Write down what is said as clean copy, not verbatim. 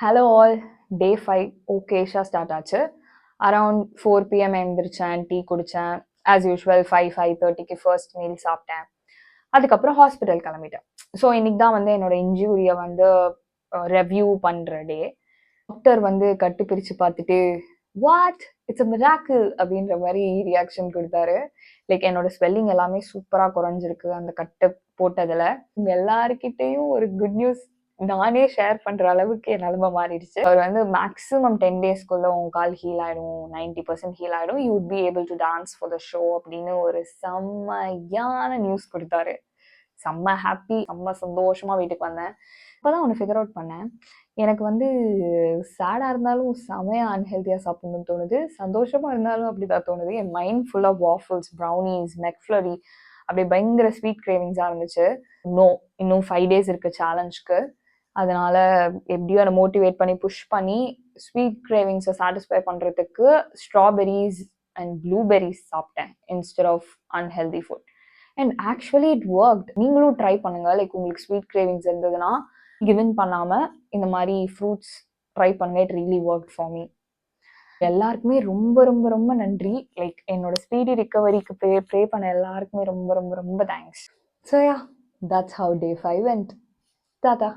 Hello all. Day 5 ஓகேஷா start ஆச்சு. Around 4 PM எழுந்திரிச்சேன், டீ குடித்தேன். ஆஸ் யூஷுவல் 5:30க்கு ஃபர்ஸ்ட் மீல் சாப்பிட்டேன். அதுக்கப்புறம் ஹாஸ்பிட்டல் கிளம்பிட்டேன். ஸோ இன்னைக்கு தான் வந்து என்னோட இன்ஜூரியை வந்து ரெவ்யூ பண்ணுற டே. டாக்டர் வந்து கட்டு பிரித்து பார்த்துட்டு வாட் இட்ஸ் அ மிராக்கிள் அப்படின்ற மாதிரி ரியாக்ஷன் கொடுத்தாரு. லைக் என்னோட ஸ்வெல்லிங் எல்லாமே சூப்பராக குறைஞ்சிருக்கு அந்த கட்டு போட்டதில். எல்லாருக்கிட்டையும் ஒரு குட் நியூஸ் நானே ஷேர் பண்ற அளவுக்கு என் நிலைமை மாறிடுச்சு. அவர் வந்து மேக்ஸிமம் 10 டேஸ்க்குள்ள உன் கால் ஹீல் ஆயிடும், 90% ஹீல் ஆயிடும், you would be able to dance for the show அப்படின்னு ஒரு செம்மையான நியூஸ் கொடுத்தாரு. செம்ம ஹாப்பி, செம்ம சந்தோஷமா வீட்டுக்கு வந்தேன். இப்போதான் ஒன்று ஃபிகர் அவுட் பண்ணேன். எனக்கு வந்து சேடா இருந்தாலும் செமையா அன்ஹெல்தியா சாப்பிடணும்னு தோணுது, சந்தோஷமா இருந்தாலும் அப்படிதான் தோணுது. என் மைண்ட் ஃபுல்லா வாஃபிள்ஸ், ப்ரௌனிஸ், மெக்ஃப்ளரி அப்படி பயங்கர ஸ்வீட் கிரேவிங்ஸா இருந்துச்சு. இன்னும் 5 days இருக்கு சேலஞ்சுக்கு. அதனால எப்படியோ அதை மோட்டிவேட் பண்ணி புஷ் பண்ணி ஸ்வீட் கிரேவிங்ஸை சாட்டிஸ்ஃபை பண்ணுறதுக்கு ஸ்ட்ராபெரிஸ் அண்ட் ப்ளூபெரிஸ் சாப்பிட்டேன் instead of unhealthy food. And actually it worked. நீங்களும் ட்ரை பண்ணுங்க. லைக் உங்களுக்கு ஸ்வீட் கிரேவிங்ஸ் இருந்ததுன்னா கிவன் பண்ணாமல் இந்த மாதிரி ஃப்ரூட்ஸ் ட்ரை பண்ணுங்க. It really work for me. எல்லாருக்குமே ரொம்ப ரொம்ப ரொம்ப நன்றி. லைக் என்னோட ஸ்பீடி ரிகவரிக்கு ப்ரே பண்ண எல்லாருக்குமே ரொம்ப ரொம்ப ரொம்ப thanks. So yeah, that's how day 5 went. Tata.